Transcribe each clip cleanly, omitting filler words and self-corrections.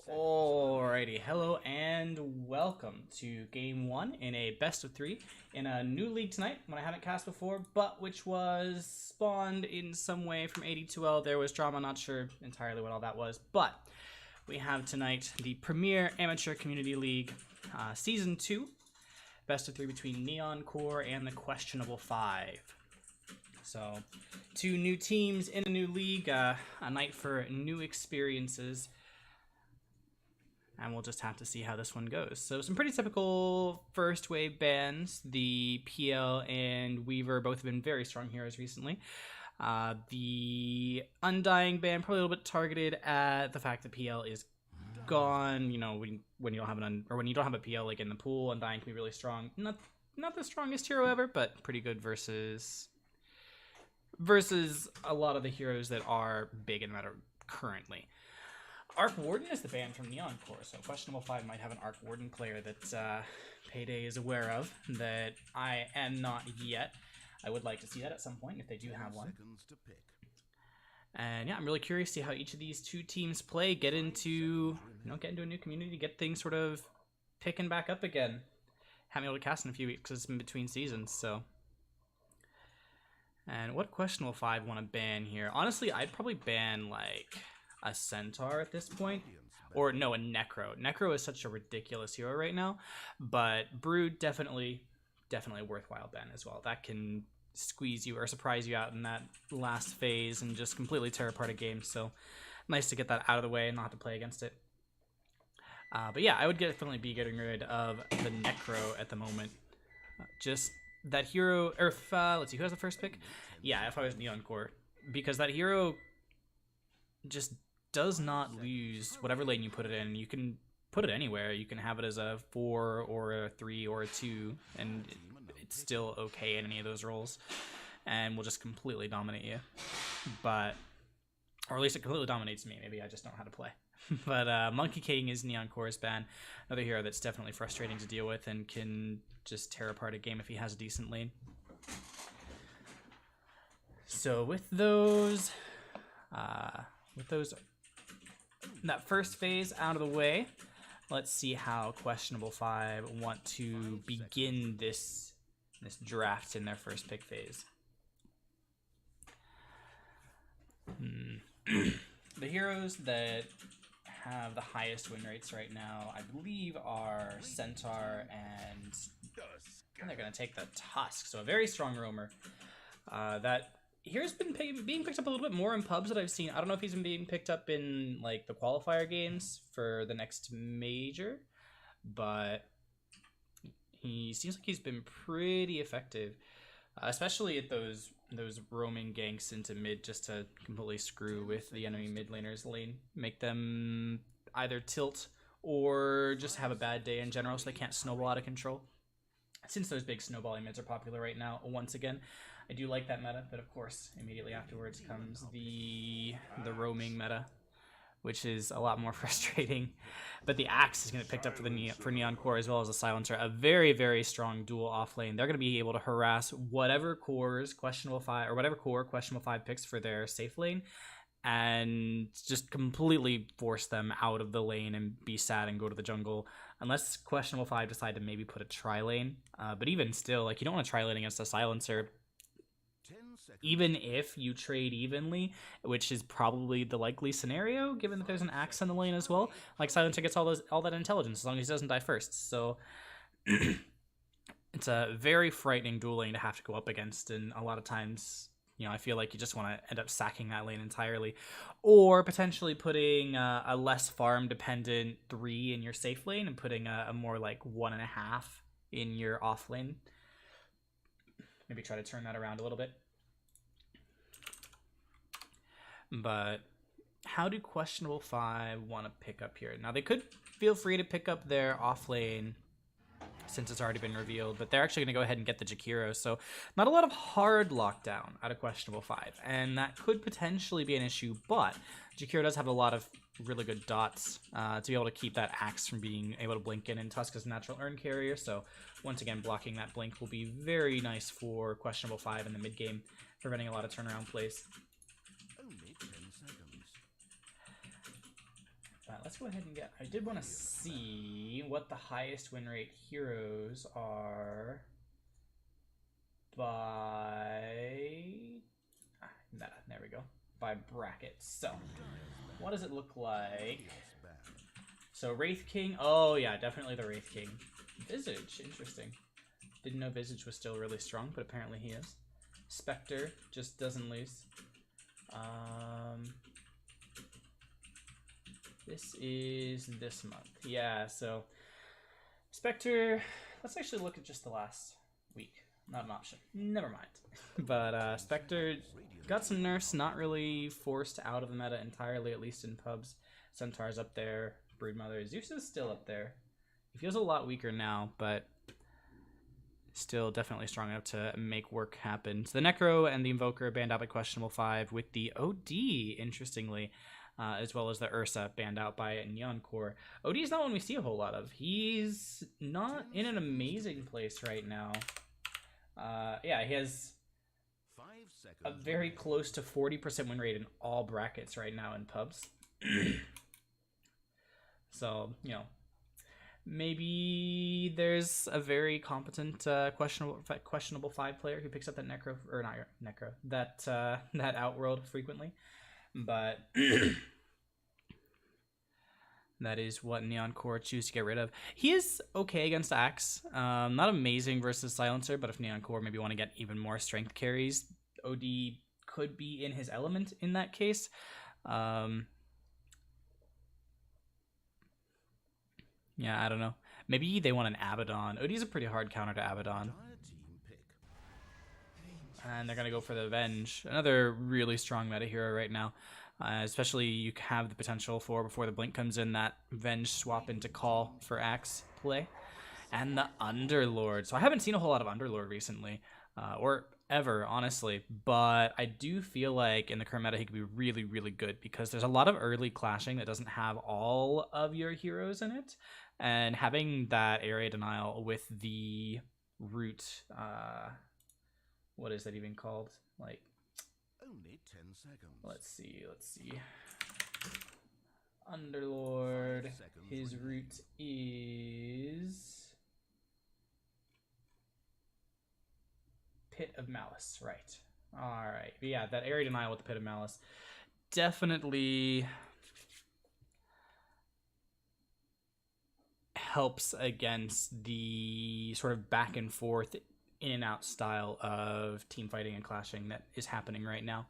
Alrighty, hello and welcome to game one in a best of three in a new league tonight, one I haven't cast before, but which was spawned in some way from 82L. There was drama, not sure entirely what all that was, but we have tonight the Premier Amateur Community League Season 2, best of three between neonCore and the Questionable Five. So, two new teams in a new league, a night for new experiences. And we'll just have to see how this one goes. So some pretty typical first wave bans. The PL and Weaver both have been very strong heroes recently. The Undying ban probably a little bit targeted at the fact that PL is gone. You know, when you don't have when you don't have a PL like in the pool, Undying can be really strong. Not the strongest hero ever, but pretty good versus a lot of the heroes that are big in the meta currently. Arc Warden is the ban from neonCore, so Questionable 5 might have an Arc Warden player that Payday is aware of, that I am not yet. I would like to see that at some point, if they do have one. And yeah, I'm really curious to see how each of these two teams play, get into a new community, get things sort of picking back up again. Haven't been able to cast in a few weeks because it's in between seasons, so. And what Questionable 5 want to ban here? Honestly, I'd probably ban, like, a Centaur at this point, or no, a Necro. Necro is such a ridiculous hero right now, but Brood definitely a worthwhile ban as well. That can squeeze you or surprise you out in that last phase and just completely tear apart a game. So nice to get that out of the way and not have to play against it. But yeah, I would definitely be getting rid of the Necro at the moment. Just that hero, or if, let's see, who has the first pick? Yeah, if I was neonCore, because that hero just does not lose whatever lane you put it in. You can put it anywhere. You can have it as a 4 or a 3 or a 2, and it's still okay in any of those roles, and will just completely dominate you. But, or at least it completely dominates me. Maybe I just don't know how to play. But Monkey King is neonCore's ban. Another hero that's definitely frustrating to deal with and can just tear apart a game if he has a decent lane. So with those that first phase out of the way, let's see how Questionable 5 want to begin this draft in their first pick phase. The heroes that have the highest win rates right now, I believe, are Centaur and they're going to take the Tusk. So a very strong roamer. That here's been being picked up a little bit more in pubs that I've seen. I don't know if he's been being picked up in like the qualifier games for the next major, but he seems like he's been pretty effective, especially at those roaming ganks into mid, just to completely screw with the enemy mid laners lane, make them either tilt or just have a bad day in general so they can't snowball out of control. Since those big snowballing mids are popular right now, once again, I do like that meta, but of course, immediately afterwards comes the roaming meta, which is a lot more frustrating. But the Axe is going to be picked up for neonCore as well as the Silencer, a very, very strong dual off lane. They're going to be able to harass whatever cores Questionable 5 or whatever core Questionable 5 picks for their safe lane, and just completely force them out of the lane and be sad and go to the jungle, unless Questionable 5 decide to maybe put a tri-lane. But even still, like, you don't want to tri-lane against a Silencer, even if you trade evenly, which is probably the likely scenario, given that there's an Axe in the lane as well. Like, Silencer gets all that intelligence as long as he doesn't die first. So it's a very frightening dual lane to have to go up against, and a lot of times, I feel like you just want to end up sacking that lane entirely, or potentially putting a less farm-dependent 3 in your safe lane and putting a more like 1.5 in your off lane. Maybe try to turn that around a little bit. But how do Questionable 5 want to pick up here? Now, they could feel free to pick up their off lane since it's already been revealed, but they're actually going to go ahead and get the Jakiro, so not a lot of hard lockdown out of Questionable 5, and that could potentially be an issue, but Jakiro does have a lot of really good dots to be able to keep that Axe from being able to blink in, and Tusk is a natural urn carrier, so once again, blocking that blink will be very nice for Questionable 5 in the mid game, preventing a lot of turnaround plays. let's go ahead and get... I did want to see what the highest win rate heroes are by... there we go. By brackets. So, what does it look like? So, Wraith King. Oh, yeah, definitely the Wraith King. Visage. Interesting. Didn't know Visage was still really strong, but apparently he is. Spectre just doesn't lose. This is this month. Yeah, so Spectre, let's actually look at just the last week. Not an option. Never mind. But Spectre got some nerfs, not really forced out of the meta entirely, at least in pubs. Centaur's up there. Broodmother. Zeus is still up there. He feels a lot weaker now, but still definitely strong enough to make work happen. So the Necro and the Invoker banned out by questionable 5, with the OD, interestingly, as well as the Ursa banned out by neonCore. OD is not one we see a whole lot of. He's not in an amazing place right now. Yeah, he has a very close to 40% win rate in all brackets right now in pubs. So, you know, maybe there's a very competent questionable 5 player who picks up that Necro, or not Necro, that Outworld frequently. But that is what neonCore choose to get rid of. He is okay against Axe. Not amazing versus Silencer, but if neonCore maybe want to get even more strength carries, OD could be in his element in that case. Yeah, I don't know. Maybe they want an Abaddon. OD's a pretty hard counter to Abaddon. And they're going to go for the Avenge. Another really strong meta hero right now. Especially you have the potential for, before the blink comes in, that Venge swap into Call for Axe play. And the Underlord. So I haven't seen a whole lot of Underlord recently. Or ever, honestly. But I do feel like in the current meta he could be really, really good. Because there's a lot of early clashing that doesn't have all of your heroes in it. And having that area denial with the root... what is that even called? Like... Only 10 seconds. Let's see. Underlord, his root is Pit of Malice, right. Alright, yeah, that area denial with the Pit of Malice definitely helps against the sort of back and forth in and out style of team fighting and clashing that is happening right now.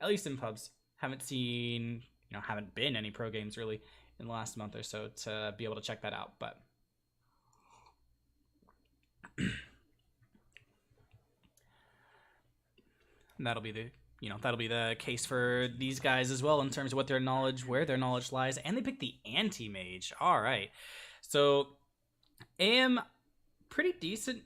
At least in pubs. Haven't been any pro games really in the last month or so to be able to check that out, but that'll be the case for these guys as well in terms of where their knowledge lies. And they picked the anti-mage. All right. So AM pretty decent.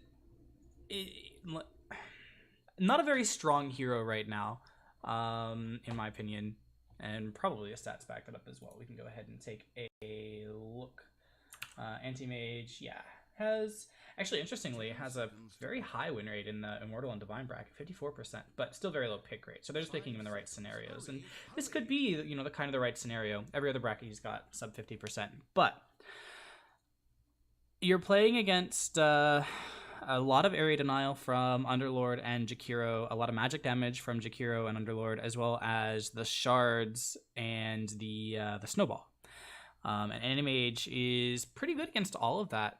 Not a very strong hero right now, in my opinion, and probably a stats back that up as well. We can go ahead and take a look. Anti-mage, yeah, actually interestingly has a very high win rate in the Immortal and Divine bracket, 54%, but still very low pick rate. So they're just picking him in the right scenarios, and this could be, the kind of the right scenario. Every other bracket he's got sub 50%, but you're playing against a lot of area denial from Underlord and Jakiro, a lot of magic damage from Jakiro and Underlord, as well as the shards and the snowball. And Anti-Mage is pretty good against all of that.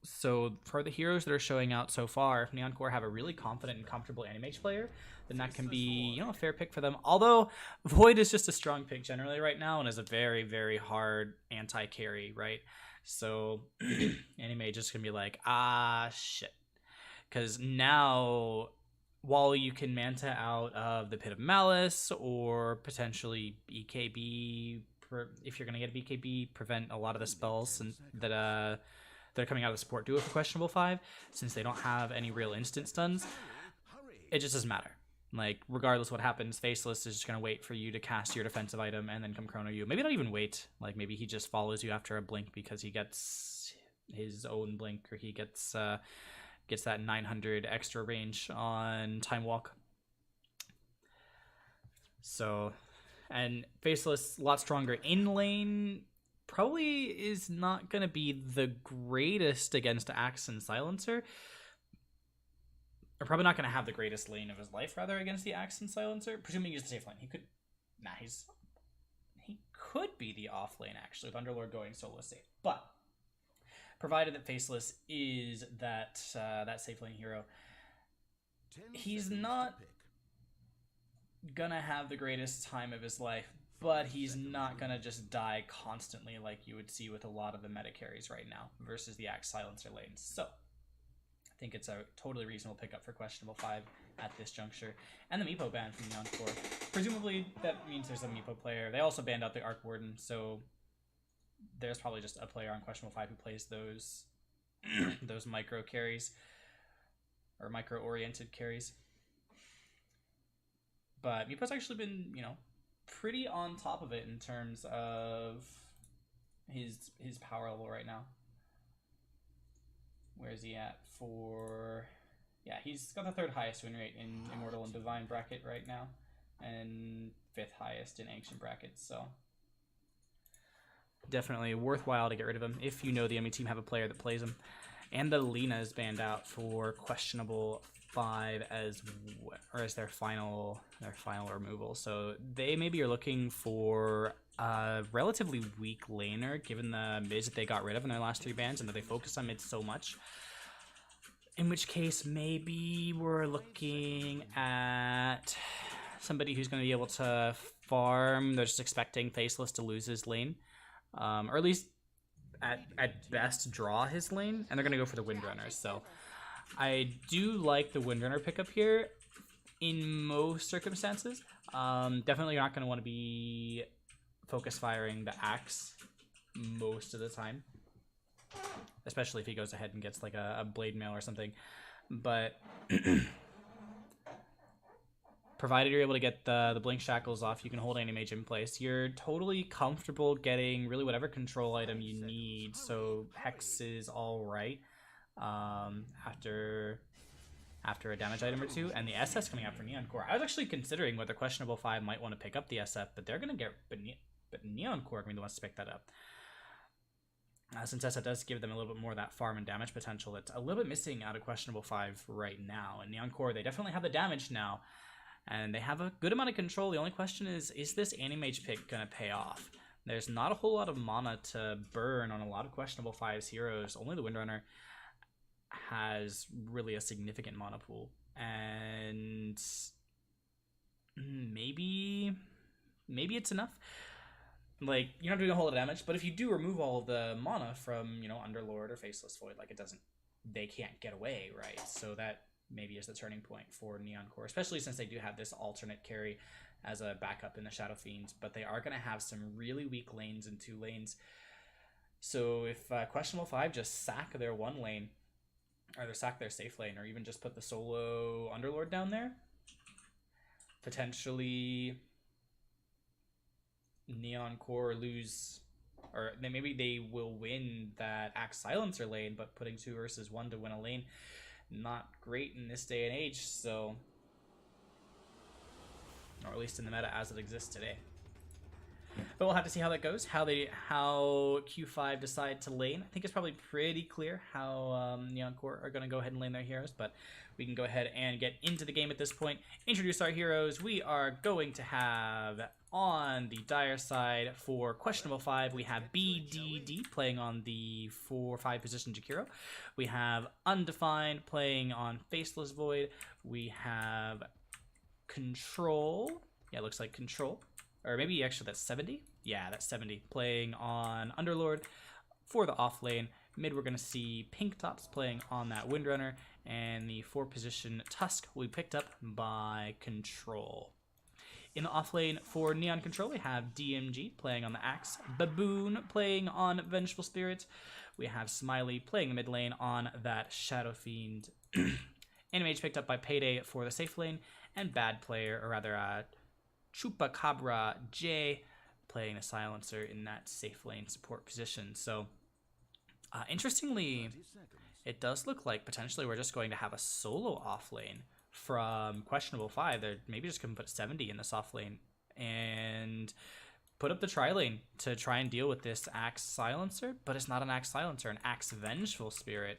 So for the heroes that are showing out so far, if neonCore have a really confident and comfortable Anti-Mage player, then that can be, a fair pick for them. Although Void is just a strong pick generally right now and is a very, very hard anti-carry, right? So Anti-Mage is going to be like, shit. Because now, while you can Manta out of the Pit of Malice or potentially BKB, if you're going to get a BKB, prevent a lot of the spells that are coming out of the support duo for questionable 5, since they don't have any real instant stuns, it just doesn't matter. Like, regardless what happens, Faceless is just going to wait for you to cast your defensive item and then come chrono you. Maybe not even wait. Like, maybe he just follows you after a blink because he gets his own blink, or he gets that 900 extra range on Time Walk. So, And Faceless, a lot stronger in lane, probably is not going to be the greatest against Axe and Silencer. Or probably not going to have the greatest lane of his life, rather, against the Axe and Silencer. Presuming he's the safe lane. He could be the off lane, actually, with Underlord going solo safe. But provided that Faceless is that safe lane hero, he's not gonna have the greatest time of his life, but he's not gonna just die constantly like you would see with a lot of the meta carries right now versus the Axe Silencer lanes. So I think it's a totally reasonable pickup for questionable 5 at this juncture. And the Meepo ban from neonCore. Presumably that means there's a Meepo player. They also banned out the Arc Warden, so there's probably just a player on questionable 5 who plays those those micro carries or micro oriented carries. But Meepo's actually been, pretty on top of it in terms of his power level right now. Where is he at for... Yeah, he's got the 3rd highest win rate in Immortal and Divine bracket right now. And 5th highest in Ancient brackets, so... Definitely worthwhile to get rid of him if you know the enemy team have a player that plays him. And the Lina is banned out for questionable 5 as their final removal. So they maybe are looking for a relatively weak laner given the mids that they got rid of in their last 3 bans and that they focused on mids so much. In which case maybe we're looking at somebody who's going to be able to farm. They're just expecting Faceless to lose his lane. Or at least at best draw his lane, and they're going to go for the Windrunner. So I do like the Windrunner pickup here in most circumstances. Definitely you're not going to want to be focus firing the Axe most of the time, especially if he goes ahead and gets like a Blade Mail or something. But provided you're able to get the Blink Shackles off, you can hold any mage in place. You're totally comfortable getting really whatever control item you need. So Hex is all right after a damage item or 2, and the SF coming out for neonCore. I was actually considering whether questionable 5 might want to pick up the SF, but they're gonna get but neonCore are gonna be the ones to pick that up. Since SF does give them a little bit more of that farm and damage potential that's a little bit missing out of questionable 5 right now. And neonCore, they definitely have the damage now. And they have a good amount of control. The only question is this Animage pick going to pay off? There's not a whole lot of mana to burn on a lot of questionable 5's heroes. Only the Windrunner has really a significant mana pool. And maybe it's enough. Like, you're not doing a whole lot of damage, but if you do remove all of the mana from, Underlord or Faceless Void, like they can't get away, right? So that maybe is the turning point for neonCore, especially since they do have this alternate carry as a backup in the Shadow Fiends, but they are going to have some really weak lanes in 2 lanes. So if questionable 5 just sack their 1 lane, or they sack their safe lane, or even just put the solo Underlord down there, potentially neonCore lose, or maybe they will win that Axe Silencer lane, but putting 2 versus 1 to win a lane, not great in this day and age, so, or at least in the meta as it exists today. But we'll have to see how that goes, how Q5 decide to lane. I think it's probably pretty clear how neonCore are going to go ahead and lane their heroes, but we can go ahead and get into the game at this point. Introduce our heroes. We are going to have, on the Dire side for questionable 5, we have BDD playing on the 4-5 position Jakiro. We have Undefined playing on Faceless Void. We have Control. Yeah, it looks like Control. Or maybe actually that's 70. Yeah, that's 70 playing on Underlord for the off lane. Mid, we're going to see Pink Tops playing on that Windrunner, and the 4-position Tusk will be picked up by Control. In the off lane for Neon Control, we have DMG playing on the Axe, Baboon playing on Vengeful Spirit. We have Smiley playing the mid lane on that Shadow Fiend. Animage picked up by Payday for the safe lane, and Bad Player, or rather Chupacabra J playing a Silencer in that safe lane support position. So, interestingly, it does look like potentially we're just going to have a solo off lane from questionable 5. They're maybe just going to put 70 in this off lane and put up the tri-lane to try and deal with this Axe Silencer, but it's not an Axe Silencer, an Axe Vengeful Spirit.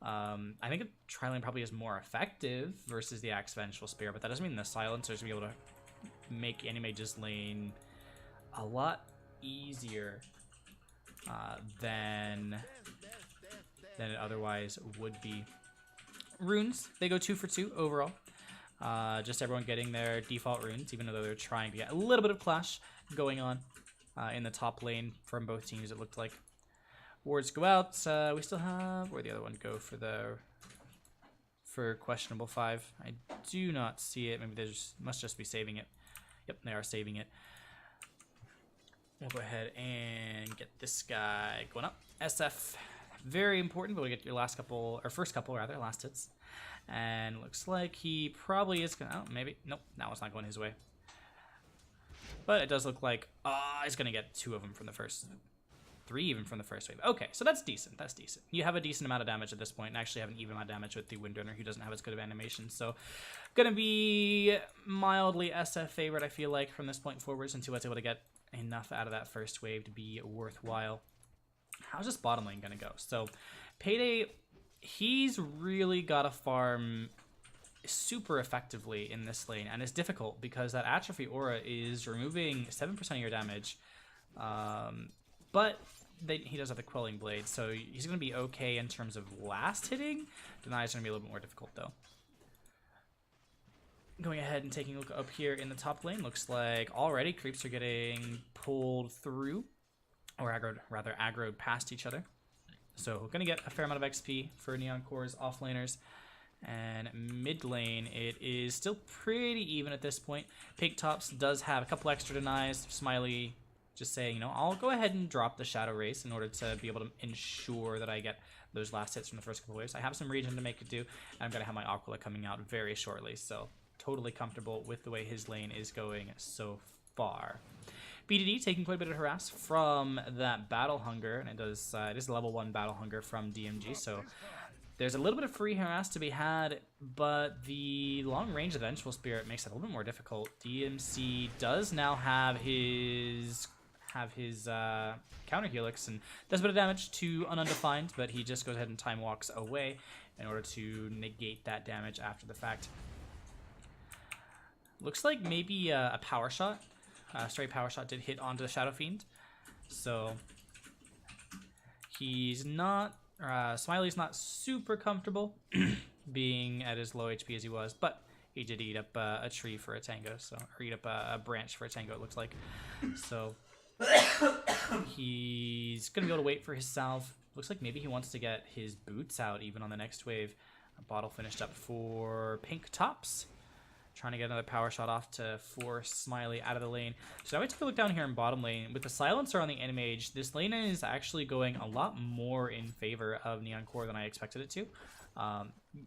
I think a tri-lane probably is more effective versus the Axe Vengeful Spirit, but that doesn't mean the Silencers will be able to make Animage's lane a lot easier than it otherwise would be. Runes, they go 2 for 2 overall. Just everyone getting their default runes, even though they're trying to get a little bit of clash going on in the top lane from both teams, it looked like. Wards go out. We still have... Where'd the other one go for questionable 5? I do not see it. Maybe they must just be saving it. Yep, they are saving it. We'll go ahead and get this guy going up. SF, very important, but we get your last couple, or first couple rather, last hits. And looks like he probably is gonna, oh, maybe, nope, that one's not going his way. But it does look like, he's gonna get 2 of them from the first, 3 even from the first wave. Okay, so that's decent, that's decent. You have a decent amount of damage at this point, and actually have an even amount of damage with the Windrunner, who doesn't have as good of animation. So, gonna be mildly SF favorite, I feel like, from this point forward, since he was able to get enough out of that first wave to be worthwhile. How's this bottom lane gonna go? So, Payday, he's really got to farm super effectively in this lane, and it's difficult because that Atrophy Aura is removing 7% of your damage, but he does have the Quelling Blade, so he's going to be okay in terms of last hitting. Deny is going to be a little bit more difficult, though. Going ahead and taking a look up here in the top lane, looks like already creeps are getting pulled through, or aggroed past each other. So we're going to get a fair amount of XP for neonCore's offlaners. And mid lane, it is still pretty even at this point. Pink Tops does have a couple extra denies. Smiley just saying, you know, I'll go ahead and drop the Shadow Race in order to be able to ensure that I get those last hits from the first couple waves. I have some regen to make it do, and I'm going to have my Aquila coming out very shortly. So totally comfortable with the way his lane is going so far. BDD taking quite a bit of harass from that Battle Hunger, and it is a level 1 Battle Hunger from DMG, so there's a little bit of free harass to be had, but the long range of Vengeful Spirit makes it a little bit more difficult. DMC does now have his counter helix and does a bit of damage to an Undefined, but he just goes ahead and time walks away in order to negate that damage after the fact. Looks like maybe a power shot. Straight power shot did hit onto the Shadow Fiend, so he's not. Smiley's not super comfortable being at as low HP as he was, but he did eat up a tree for a tango, so or eat up a branch for a tango. It looks like, so he's gonna be able to wait for his salve. Looks like maybe he wants to get his boots out even on the next wave. A bottle finished up for Pink Tops. Trying to get another power shot off to force Smiley out of the lane. So now we take a look down here in bottom lane. With the Silencer on the Animage, this lane is actually going a lot more in favor of neonCore than I expected it to.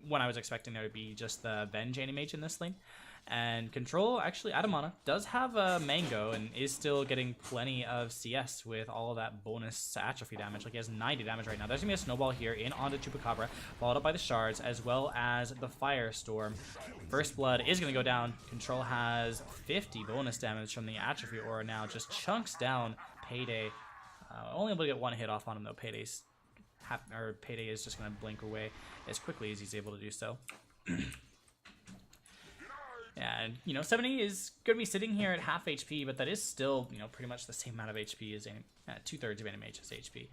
When I was expecting there to be just the Venge Animage in this lane. And Control, actually, Adamana does have a Mango and is still getting plenty of CS with all of that bonus atrophy damage. Like, he has 90 damage right now. There's going to be a snowball here in onto Chupacabra, followed up by the shards, as well as the Firestorm. First Blood is going to go down. Control has 50 bonus damage from the atrophy aura now. Just chunks down Payday. Only able to get one hit off on him, though. Payday is just going to blink away as quickly as he's able to do so. And, you know, 70 is going to be sitting here at half HP, but that is still, you know, pretty much the same amount of HP as 2/3 of Animage's HP.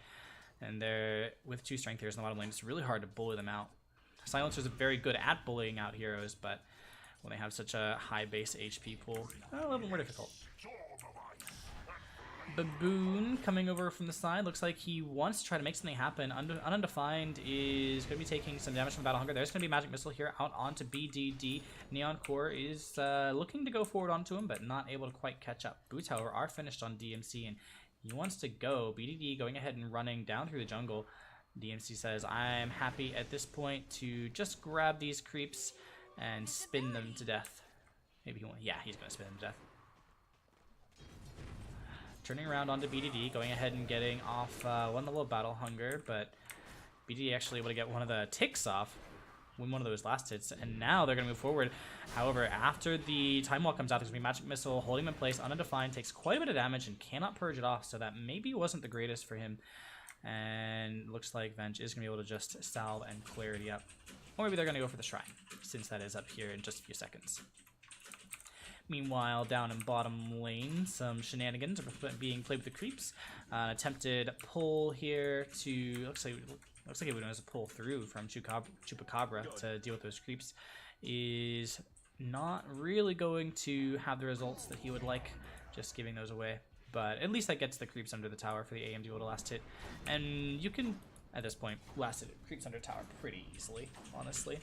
And they're, with 2 strength heroes in the bottom lane, it's really hard to bully them out. Silencers are very good at bullying out heroes, but when they have such a high base HP pool, a little bit more difficult. Baboon coming over from the side. Looks like he wants to try to make something happen. Undefined is going to be taking some damage from Battle Hunger. There's going to be Magic Missile here out onto BDD. neonCore is looking to go forward onto him, but not able to quite catch up. Boots, however, are finished on DMC, and he wants to go. BDD going ahead and running down through the jungle. DMC says, I'm happy at this point to just grab these creeps and spin them to death. Maybe he won't. Yeah, he's going to spin them to death. Turning around onto BDD, going ahead and getting off one level of Battle Hunger, but BDD actually able to get one of the ticks off. win one of those last hits, and now they're going to move forward. However, after the Time Wall comes out, there's going to be Magic Missile holding him in place, undefined, takes quite a bit of damage and cannot purge it off, so that maybe wasn't the greatest for him. And looks like Venge is going to be able to just salve and clarity up. Or maybe they're going to go for the Shrine, since that is up here in just a few seconds. Meanwhile, down in bottom lane, some shenanigans are being played with the creeps. Attempted pull here to... Looks like it was a pull through from Chupacabra to deal with those creeps. Is not really going to have the results that he would like, just giving those away. But at least that gets the creeps under the tower for the AM duo to last hit. And you can, at this point, last hit creeps under tower pretty easily, honestly.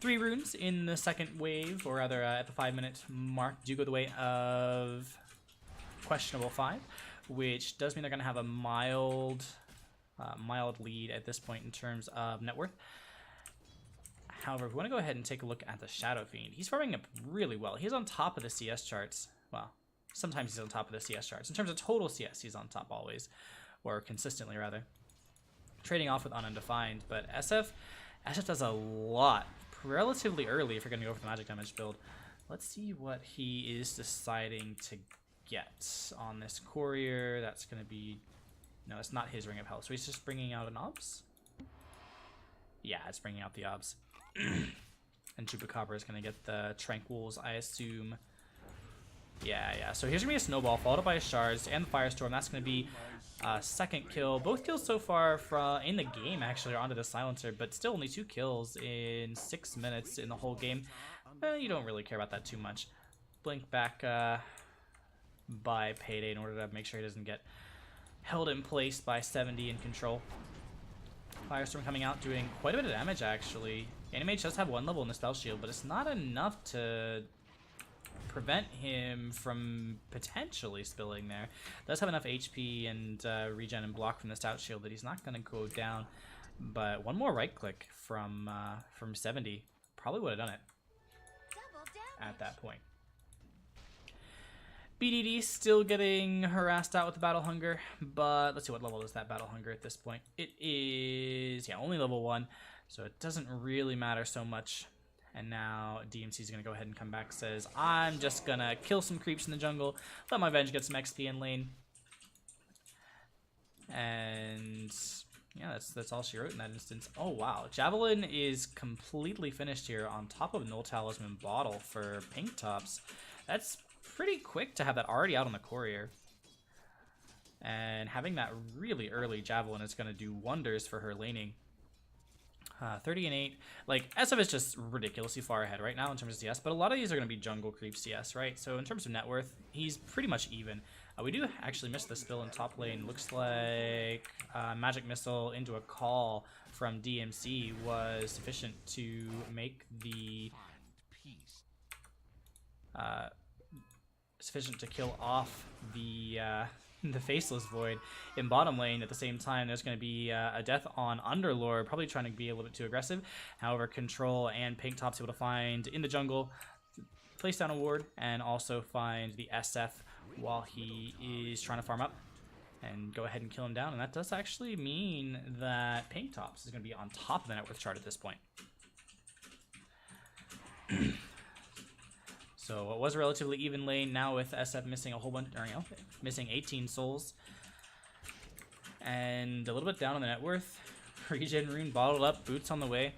3 runes in the second wave, or rather at the 5-minute mark, do go the way of questionable 5, which does mean they're going to have a mild lead at this point in terms of net worth. However, if we want to go ahead and take a look at the Shadow Fiend, he's farming up really well. He's on top of the CS charts. Well, sometimes he's on top of the CS charts. In terms of total CS, he's on top always, or consistently rather. Trading off with Undefined, but SF does a lot relatively early if you're going to go for the magic damage build. Let's see what he is deciding to get on this courier. That's going to be... No, it's not his Ring of Health. So he's just bringing out an Obs? Yeah, it's bringing out the Obs. And Chupacabra is going to get the Tranquils, I assume. Yeah. So here's going to be a Snowball, followed up by a Shards and the Firestorm. That's going to be a second kill. Both kills so far in the game, actually, are onto the Silencer, but still only 2 kills in 6 minutes in the whole game. You don't really care about that too much. Blink back by Payday in order to make sure he doesn't get held in place by 70 in control. Firestorm coming out, doing quite a bit of damage, actually. Animage does have 1 level in the Spell Shield, but it's not enough to prevent him from potentially spilling there. Does have enough HP and regen and block from the Stout Shield that he's not going to go down. But one more right click from 70 probably would have done it at that point. BDD still getting harassed out with the Battle Hunger, but let's see, what level is that Battle Hunger at this point? It is, yeah, only level 1, so it doesn't really matter so much. And now DMC is going to go ahead and come back, says, I'm just going to kill some creeps in the jungle, let my Venge get some XP in lane. And yeah, that's all she wrote in that instance. Oh, wow. Javelin is completely finished here on top of Null Talisman Bottle for Pink Tops. That's pretty quick to have that already out on the courier. And having that really early Javelin is going to do wonders for her laning. 30 and 8. Like, SF is just ridiculously far ahead right now in terms of CS, but a lot of these are going to be jungle creep CS, right? So in terms of net worth, he's pretty much even. We do actually miss the spill in top lane. Looks like Magic Missile into a call from DMC was sufficient to make the... sufficient to kill off the Faceless Void in bottom lane. At the same time, there's going to be a death on Underlord, probably trying to be a little bit too aggressive. However, Control and Pink Top's able to find in the jungle, place down a ward, and also find the SF while he is trying to farm up and go ahead and kill him down. And that does actually mean that Pink Tops is going to be on top of the net worth chart at this point. So it was a relatively even lane, now with SF missing a whole bunch, or, missing 18 souls. And a little bit down on the net worth. Regen rune bottled up, boots on the way.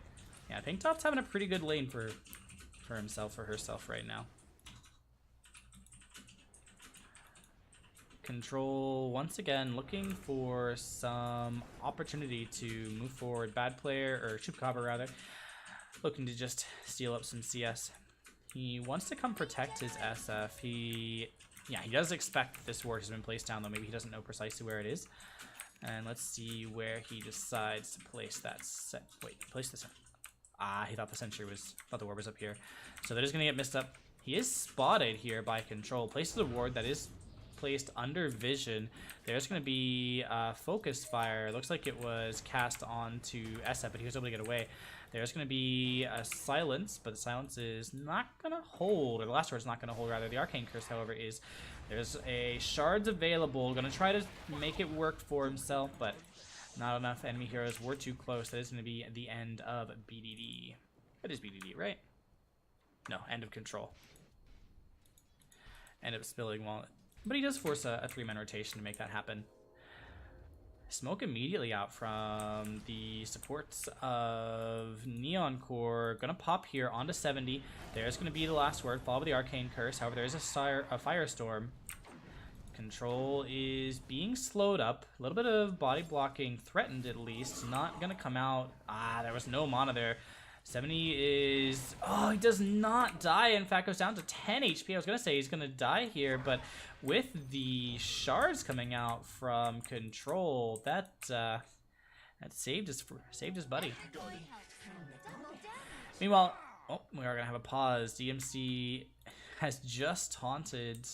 Yeah, Pink Top's having a pretty good lane for himself or herself right now. Control, once again, looking for some opportunity to move forward. Bad player, or Chupacabra rather, looking to just steal up some CS. He wants to come protect his SF. He does expect this ward has been placed down, though maybe he doesn't know precisely where it is. And let's see where he decides to place that set. Wait, place this. He thought the ward was up here. So that is going to get missed up. He is spotted here by Control. Places a ward that is placed under vision. There's going to be Focus Fire. Looks like it was cast onto SF, but he was able to get away. There's going to be a Silence, but the Silence is not going to hold, or the last word is not going to hold, rather. The Arcane Curse, however, is. There's a Shards available. Going to try to make it work for himself, but Not enough enemy heroes. We're too close. That is going to be the end of BDD. That is BDD, right? No, end of control. End of spilling wallet. But he does force a 3-man rotation to make that happen. Smoke immediately out from the supports of neonCore. Gonna pop here onto 70. There's gonna be the last word, followed by the Arcane Curse. However, there's a Firestorm. Control is being slowed up. A little bit of body blocking threatened at least. Not gonna come out. Ah, there was no mana there. 70 is... Oh, he does not die. In fact, goes down to 10 HP. I was going to say he's going to die here, but with the shards coming out from Control, that saved his buddy. Meanwhile, oh, we are going to have a pause. DMC has just taunted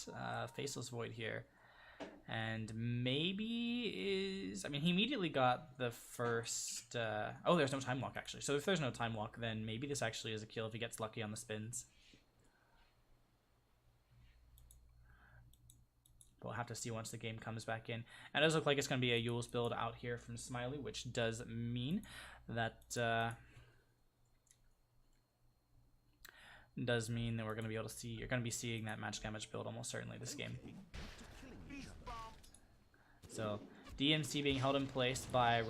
Faceless Void here. And maybe is... I mean, he immediately got the first... oh, there's no time walk, actually. So if there's no time walk, then maybe this actually is a kill if he gets lucky on the spins. But we'll have to see once the game comes back in. And it does look like it's going to be a Yule's build out here from Smiley, which does mean that... does mean that we're going to be able to see... You're going to be seeing that match damage build almost certainly this game. So DMC being held in place by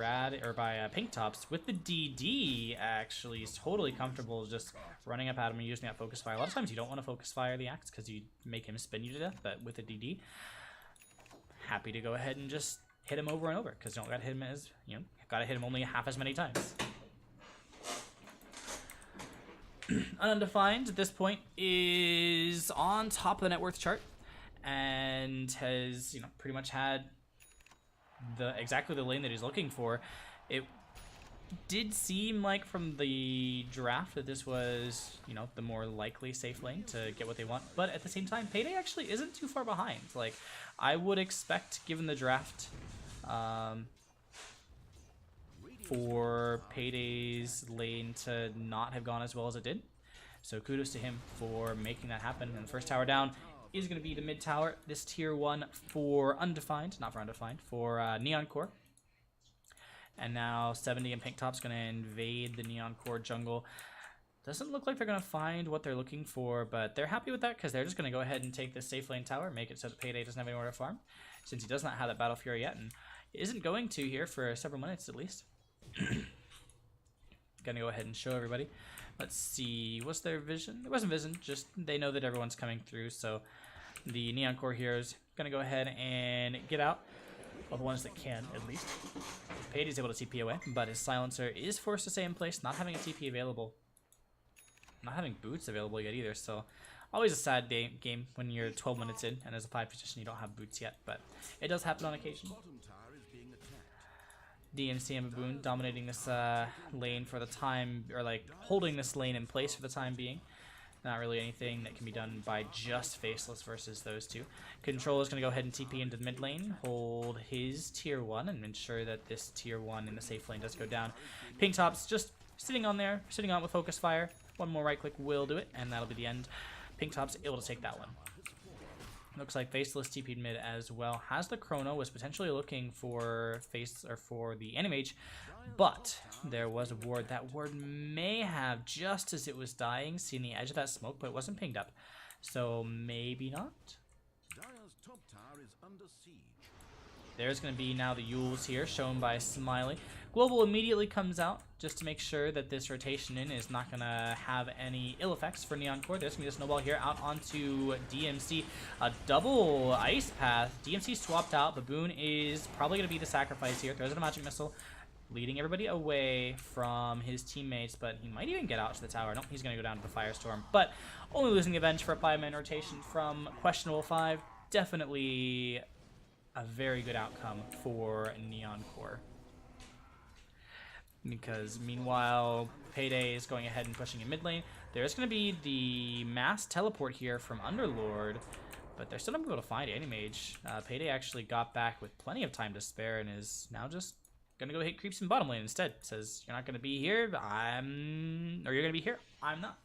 Pink Tops with the DD actually is totally comfortable just running up at him and using that focus fire. A lot of times you don't want to focus fire the axe because you make him spin you to death, but with the DD, happy to go ahead and just hit him over and over because you don't got to hit him as gotta hit him only half as many times. Undefined at this point is on top of the net worth chart and has pretty much had exactly the lane that he's looking for. It did seem like from the draft that this was, the more likely safe lane to get what they want. But at the same time, Payday actually isn't too far behind. Like, I would expect, given the draft, for Payday's lane to not have gone as well as it did. So kudos to him for making that happen. And the first tower down is going to be the mid tower. This tier 1 for Undefined, not for Undefined, for neonCore. And now 70 and Pink Top's going to invade the neonCore jungle. Doesn't look like they're going to find what they're looking for, but they're happy with that because they're just going to go ahead and take this safe lane tower, make it so that Payday doesn't have anywhere to farm, since he does not have that Battle Fury yet, and isn't going to here for several minutes at least. Gonna go ahead and show everybody. Let's see, was there vision? There wasn't vision, just they know that everyone's coming through, so the neonCore heroes gonna go ahead and get out. Well, the ones that can, at least. Payday's able to TP away, but his silencer is forced to stay in place, not having a TP available. Not having boots available yet either, so always a sad game when you're 12 minutes in and as a 5 position you don't have boots yet, but it does happen on occasion. DMC and Baboon dominating this lane for the time, or like holding this lane in place for the time being. Not really anything that can be done by just Faceless versus those two. Control is going to go ahead and TP into the mid lane, hold his tier 1, and ensure that this tier 1 in the safe lane does go down. Pink Top's just sitting on there, sitting on with Focus Fire. One more right click will do it, and that'll be the end. Pink Top's able to take that one. Looks like Faceless TP'd mid as well. Has the Chrono, was potentially looking for for the Animage, but there was a ward. That ward may have, just as it was dying, seen the edge of that smoke, but it wasn't pinged up. So maybe not. There's going to be now the Yules here, shown by Smiley. Global immediately comes out, just to make sure that this rotation in is not going to have any ill effects for neonCore. There's going to be a snowball here out onto DMC. A double ice path. DMC swapped out. Baboon is probably going to be the sacrifice here. Throws out a magic missile, leading everybody away from his teammates, but he might even get out to the tower. Nope, he's going to go down to the Firestorm, but only losing the Avenge for a 5-man rotation from questionable 5. Definitely a very good outcome for neonCore. Because meanwhile, Payday is going ahead and pushing in mid lane. There's going to be the mass teleport here from Underlord, but they're still not able to find Animage. Payday actually got back with plenty of time to spare and is now just going to go hit creeps in bottom lane instead. Says, you're not going to be here, or you're going to be here, I'm not.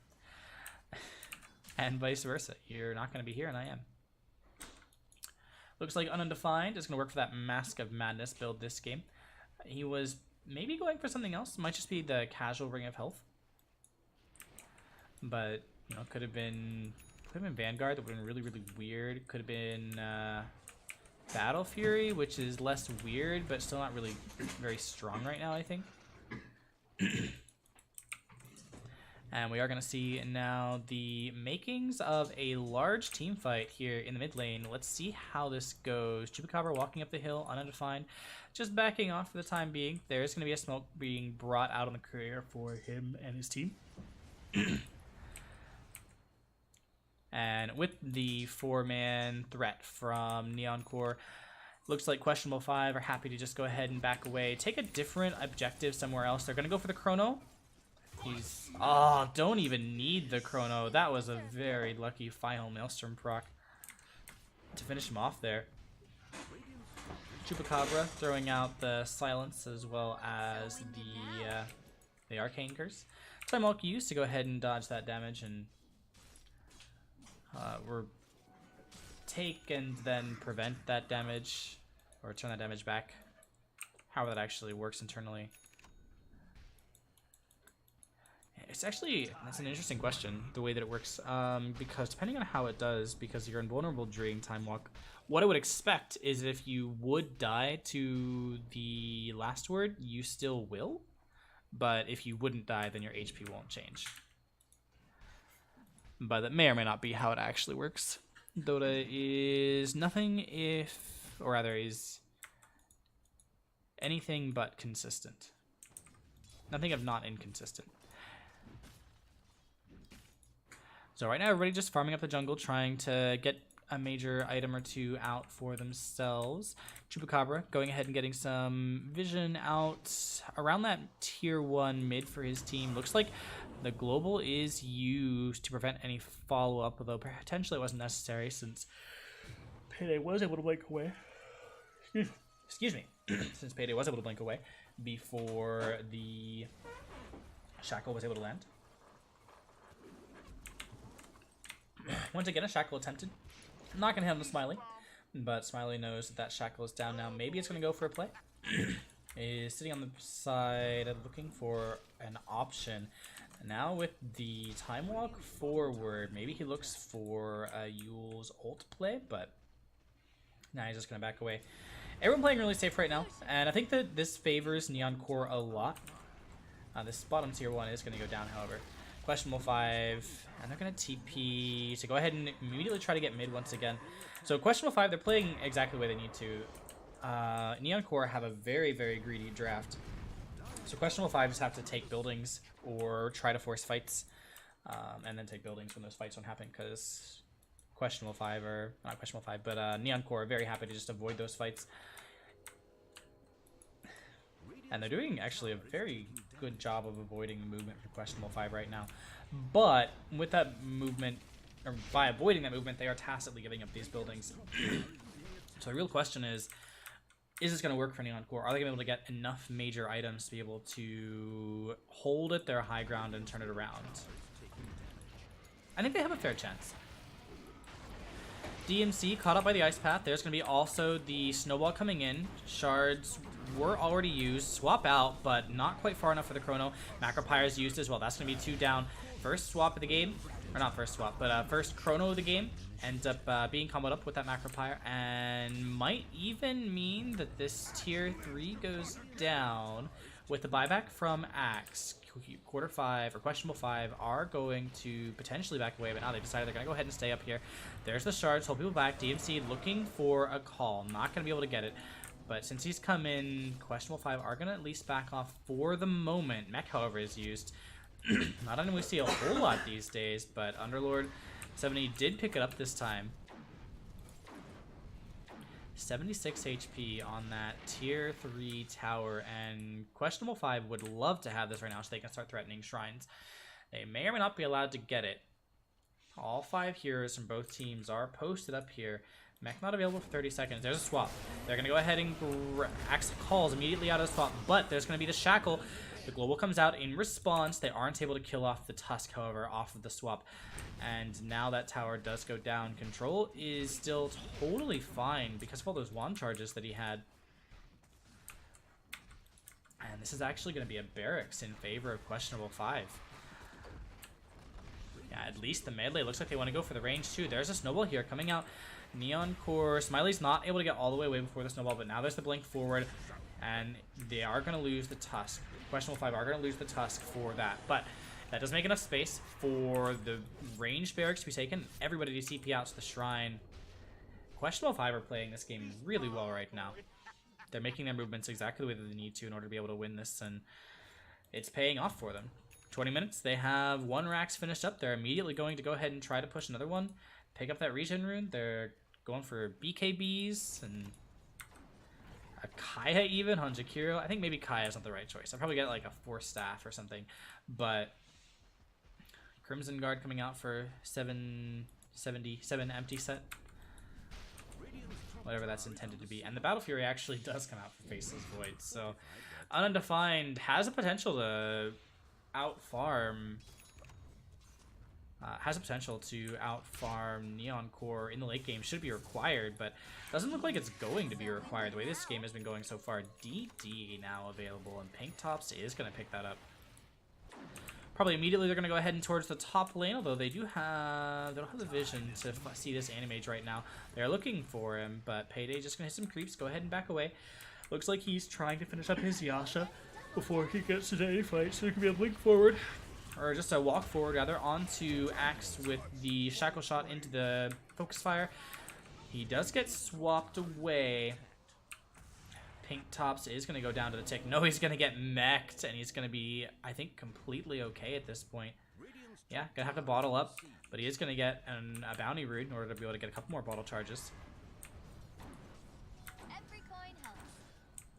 And vice versa. You're not going to be here, and I am. Looks like Undefined is going to work for that Mask of Madness build this game. he was maybe going for something else. Might just be the casual Ring of Health. But, you know, could have been Vanguard. That would have been really, really weird. Could have been Battle Fury, which is less weird, but still not really very strong right now, I think. And we are going to see now the makings of a large team fight here in the mid lane. Let's see how this goes. Chupacabra walking up the hill, undefined. Just backing off for the time being. There's going to be a smoke being brought out on the career for him and his team. And with the 4-man threat from neonCore, looks like Questionable 5 are happy to just go ahead and back away. Take a different objective somewhere else. They're going to go for the Chrono. He's... Oh, don't even need the Chrono. That was a very lucky final Maelstrom proc to finish him off there. Chupacabra throwing out the Silence as well as the Arcane Curse. Time Walk used to go ahead and dodge that damage, and we're take and then prevent that damage, or turn that damage back. However that actually works internally. That's an interesting question, the way that it works, because depending on how it does, because you're invulnerable during Time Walk, what I would expect is if you would die to the last word, you still will, but if you wouldn't die, then your HP won't change. But that may or may not be how it actually works. Dota is nothing if, or rather is anything but consistent. Nothing of not inconsistent. So right now, everybody just farming up the jungle, trying to get a major item or two out for themselves. Chupacabra going ahead and getting some vision out around that tier 1 mid for his team. Looks like the global is used to prevent any follow-up, although potentially it wasn't necessary since Payday was able to blink away. Excuse me. Since Payday was able to blink away before the Shackle was able to land. Once again, a Shackle attempted. Not going to hit on the Smiley, but Smiley knows that Shackle is down now. Maybe it's going to go for a play. Is sitting on the side looking for an option. Now with the Time Walk forward, maybe he looks for a Yule's ult play, but now he's just going to back away. Everyone playing really safe right now, and I think that this favors neonCore a lot. This bottom tier 1 is going to go down, however. Questionable 5, and they're going to TP to go ahead and immediately try to get mid once again. So Questionable 5, they're playing exactly the way they need to. neonCore have a very, very greedy draft. So Questionable 5s have to take buildings or try to force fights, and then take buildings when those fights don't happen, because Questionable 5 are, not Questionable 5, but neonCore are very happy to just avoid those fights. And they're doing actually a very good job of avoiding the movement for Questionable 5 right now. But with that movement, or by avoiding that movement, they are tacitly giving up these buildings. So the real question is this going to work for neonCore? Are they going to be able to get enough major items to be able to hold at their high ground and turn it around? I think they have a fair chance. DMC caught up by the Ice Path. There's going to be also the Snowball coming in. Shards were already used. Swap out, but not quite far enough for the Chrono. Macropyre is used as well. That's going to be 2 down. First swap of the game. Or not first swap, but first Chrono of the game. Ends up being comboed up with that Macropyre. And might even mean that this tier 3 goes down. With the buyback from Axe, quarter 5 or Questionable 5 are going to potentially back away, but now they decided they're going to go ahead and stay up here. There's the shards, hold people back. DMC looking for a call, not going to be able to get it. But since he's come in, Questionable 5 are going to at least back off for the moment. Mech, however, is used. Not only we see a whole lot these days, but Underlord 70 did pick it up this time. 76 HP on that tier 3 tower, and Questionable 5 would love to have this right now so they can start threatening shrines. They may or may not be allowed to get it. All 5 heroes from both teams are posted up here. Mech not available for 30 seconds. There's a swap. They're going to go ahead and Axe calls immediately out of the swap, but there's going to be the Shackle. The global comes out in response. They aren't able to kill off the Tusk, however, off of the swap. And now that tower does go down. Control is still totally fine because of all those wand charges that he had. And this is actually going to be a barracks in favor of questionable 5. Yeah, at least the melee looks like they want to go for the range too. There's a snowball here coming out. neonCore. Smiley's not able to get all the way before the snowball, but now there's the blink forward. And they are going to lose the Tusk. Questionable 5 are going to lose the Tusk for that. But that does make enough space for the ranged barracks to be taken. Everybody to TP out to the shrine. Questionable 5 are playing this game really well right now. They're making their movements exactly the way that they need to in order to be able to win this, and it's paying off for them. 20 minutes, they have 1 Rax finished up. They're immediately going to go ahead and try to push another one. Pick up that regen rune. They're going for BKBs and a Kaya even on Jakiro. I think maybe Kaya's not the right choice. I'll probably get like a 4 staff or something. But Crimson Guard coming out for 777 empty set. Whatever that's intended to be. And the Battle Fury actually does come out for Faceless Void. So Undefined has the potential to outfarm. Has the potential to outfarm neonCore in the late game. Should be required, but doesn't look like it's going to be required. The way this game has been going so far, DD now available, and Pink Tops is going to pick that up. Probably immediately they're going to go ahead and towards the top lane, although they don't have the vision to see this Animage right now. They're looking for him, but Payday just going to hit some creeps, go ahead and back away. Looks like he's trying to finish up his Yasha before he gets to any fight, so there can be a blink forward. Or just a walk forward, rather, onto Axe with the Shackle Shot into the Focus Fire. He does get swapped away. Pink Tops is going to go down to the tick. No, he's going to get mech'd, and he's going to be, I think, completely okay at this point. Yeah, going to have to bottle up, but he is going to get a bounty rune in order to be able to get a couple more bottle charges. Every coin helps.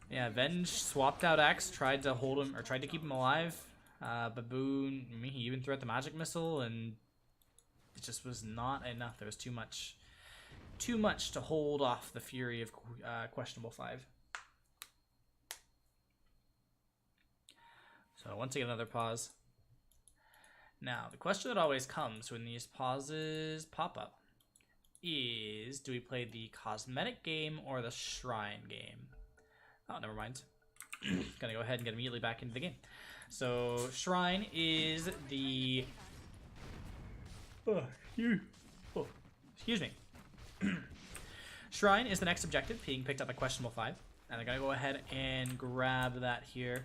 Yeah, Venge swapped out Axe, tried to hold him, or tried to keep him alive. Baboon, I mean, he even threw out the magic missile, and it just was not enough. There was too much to hold off the fury of questionable 5. So once again, another pause. Now, the question that always comes when these pauses pop up is, do we play the cosmetic game or the shrine game? Oh, never mind. Gonna go ahead and get immediately back into the game. So, shrine is the... excuse me. Shrine is the next objective, being picked up at questionable 5. And I'm gonna go ahead and grab that here.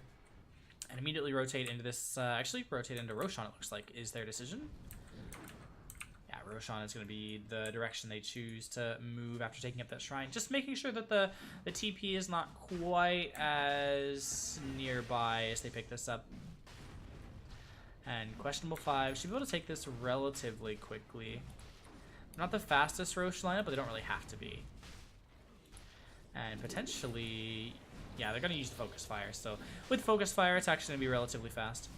And immediately rotate into this, actually rotate into Roshan, it looks like, is their decision. Yeah, Roshan is going to be the direction they choose to move after taking up that shrine. Just making sure that the TP is not quite as nearby as they pick this up. And questionable 5 should be able to take this relatively quickly. Not the fastest Roshan lineup, but they don't really have to be. And potentially... yeah, they're going to use Focus Fire, so with Focus Fire, it's actually going to be relatively fast.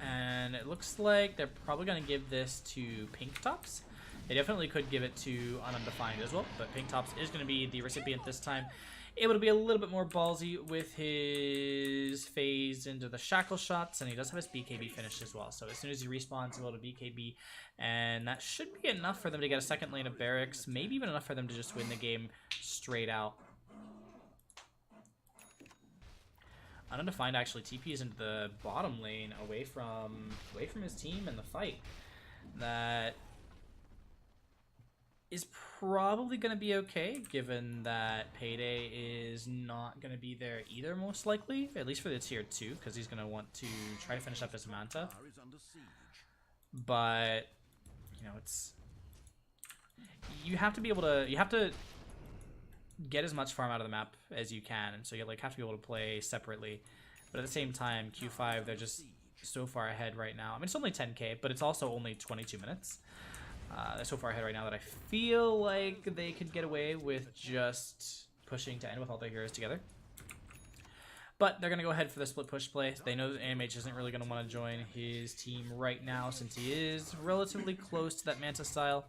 And it looks like they're probably going to give this to Pink Tops. They definitely could give it to Undefined as well, but Pink Tops is going to be the recipient this time. Able to be a little bit more ballsy with his phase into the Shackle Shots, and he does have his BKB finished as well. So as soon as he respawns, he'll be able to BKB, and that should be enough for them to get a second lane of barracks, maybe even enough for them to just win the game straight out. Undefined actually TPs into the bottom lane away from his team and the fight. That is probably going to be okay, given that Payday is not going to be there either, most likely, at least for the tier 2, because he's going to want to try to finish up his Manta. But you know, you have to be able to get as much farm out of the map as you can, and so you have to be able to play separately. But at the same time, Q5, they're just so far ahead right now. I mean, it's only 10k, but it's also only 22 minutes. They're so far ahead right now that I feel like they could get away with just pushing to end with all their heroes together. But they're going to go ahead for the split push play. They know that AMH isn't really going to want to join his team right now, since he is relatively close to that Manta style.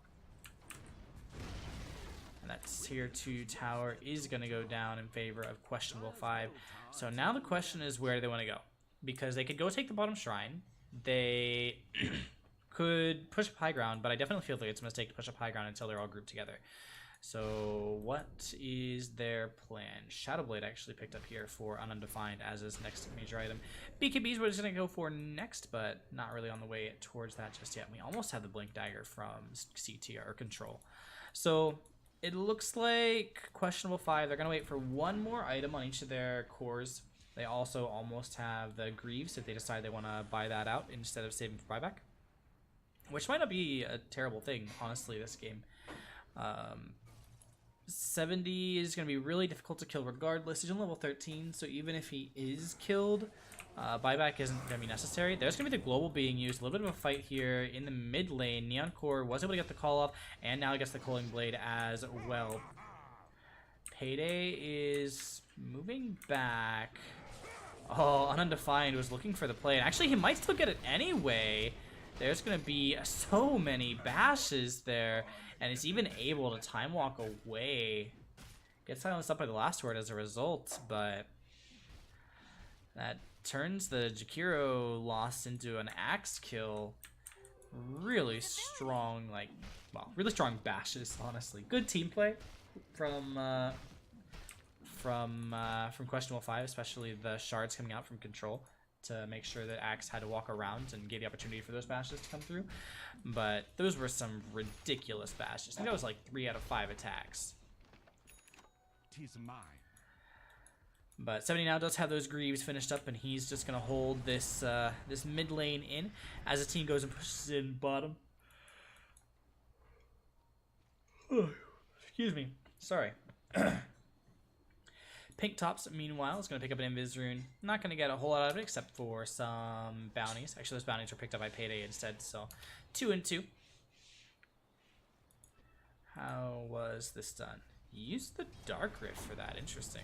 That tier 2 tower is going to go down in favor of questionable 5. So now the question is, where do they want to go? Because they could go take the bottom shrine. They could push up high ground, but I definitely feel like it's a mistake to push up high ground until they're all grouped together. So what is their plan? Shadowblade actually picked up here for an undefined as his next major item. BKB is what he's going to go for next, but not really on the way towards that just yet. We almost have the Blink Dagger from CTR Control. So it looks like questionable 5. They're going to wait for one more item on each of their cores. They also almost have the Greaves if they decide they want to buy that out instead of saving for buyback. Which might not be a terrible thing, honestly, this game. 70 is going to be really difficult to kill regardless. He's on level 13, so even if he is killed, buyback isn't going to be necessary. There's going to be the global being used. A little bit of a fight here in the mid lane. neonCore was able to get the call off, and now he gets the Culling Blade as well. Payday is moving back. Oh, Undefined was looking for the play. And actually, he might still get it anyway. There's going to be so many bashes there. And he's even able to time walk away. Gets silenced up by the last word as a result, but that turns the Jakiro loss into an axe kill. Really strong, really strong bashes, honestly. Good team play from questionable 5, especially the shards coming out from control to make sure that Axe had to walk around and gave the opportunity for those bashes to come through. But those were some ridiculous bashes. I think that was like 3 out of 5 attacks. 'Tis mine. But 70 now does have those Greaves finished up, and he's just going to hold this this mid lane in as the team goes and pushes in bottom. Oh, excuse me. Sorry. Pink Tops, meanwhile, is going to pick up an Invis Rune. Not going to get a whole lot out of it except for some bounties. Actually, those bounties were picked up by Payday instead, so 2 and 2. How was this done? He used the Dark Rift for that. Interesting.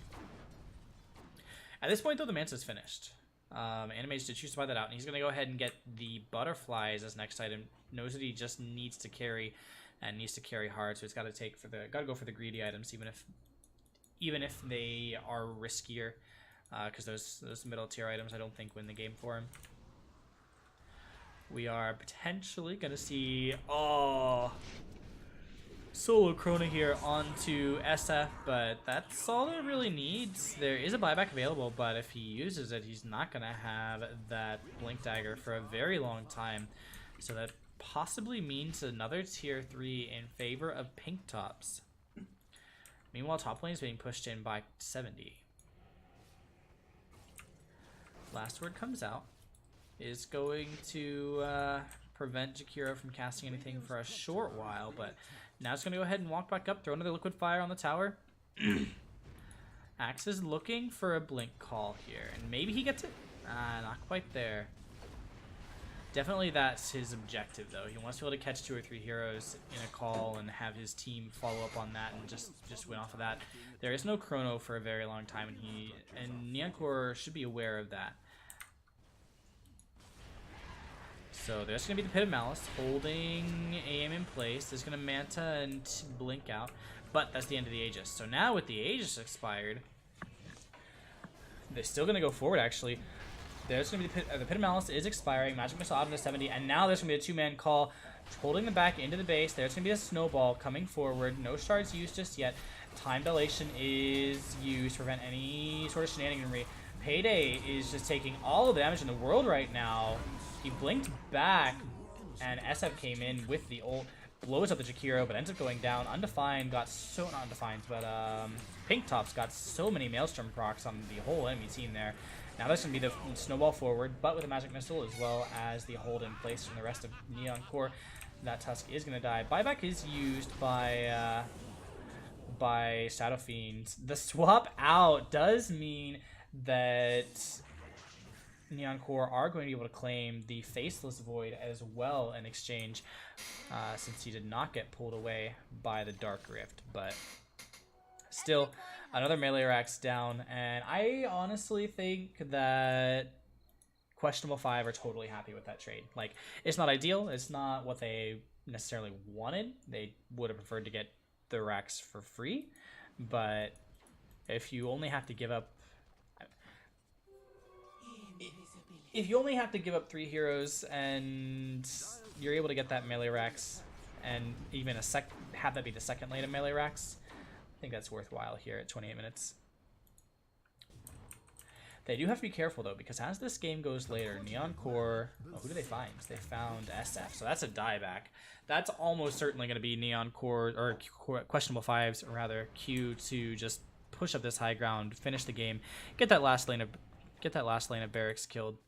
At this point, though, the Manta's finished. Animage did choose to buy that out, and he's going to go ahead and get the Butterfly as his next item. Knows that he just needs to carry, and needs to carry hard, so he's got to go for the greedy items, even if they are riskier, because those middle tier items I don't think win the game for him. We are potentially going to see solo Krona here onto SF, but that's all it really needs. There is a buyback available, but if he uses it, he's not going to have that Blink Dagger for a very long time. So that possibly means another tier 3 in favor of Pink Tops. Meanwhile, top lane is being pushed in by 70. Last word comes out. Is going to prevent Jakiro from casting anything for a short while, but now it's going to go ahead and walk back up, throw another Liquid Fire on the tower. Axe is looking for a Blink call here, and maybe he gets it. Not quite there. Definitely that's his objective, though. He wants to be able to catch 2 or 3 heroes in a call and have his team follow up on that and just win off of that. There is no chrono for a very long time, and neonCore should be aware of that. So there's going to be the Pit of Malice holding AM in place. There's going to Manta and Blink out, but that's the end of the Aegis. So now with the Aegis expired, they're still going to go forward, actually. There's going to be the Pit of Malice is expiring. Magic Missile out into 70, and now there's going to be a 2-man call holding them back into the base. There's going to be a snowball coming forward. No shards used just yet. Time dilation is used to prevent any sort of shenaniganry. Payday is just taking all of the damage in the world right now. He blinked back, and SF came in with the ult, blows up the Jakiro, but ends up going down. Undefined got not Undefined, but Pink Tops got so many Maelstrom procs on the whole enemy team there. Now that's going to be the snowball forward, but with a magic missile as well as the hold in place from the rest of neonCore. That Tusk is going to die. Buyback is used by Shadow Fiends. The swap out does mean that neonCore are going to be able to claim the Faceless Void as well in exchange, since he did not get pulled away by the Dark Rift. But still, another melee racks down, and I honestly think that questionable 5 are totally happy with that trade. Like, it's not ideal, it's not what they necessarily wanted. They would have preferred to get the racks for free, but if you only have to give up 3 heroes and you're able to get that melee racks and even have that be the second lane of melee racks. I think that's worthwhile here at 28 minutes. They do have to be careful though, because as this game goes later, neonCore, oh, who do they find? They found SF, so that's a dieback. That's almost certainly going to be neonCore, or questionable fives, or rather Q, to just push up this high ground, finish the game, get that last lane of barracks killed.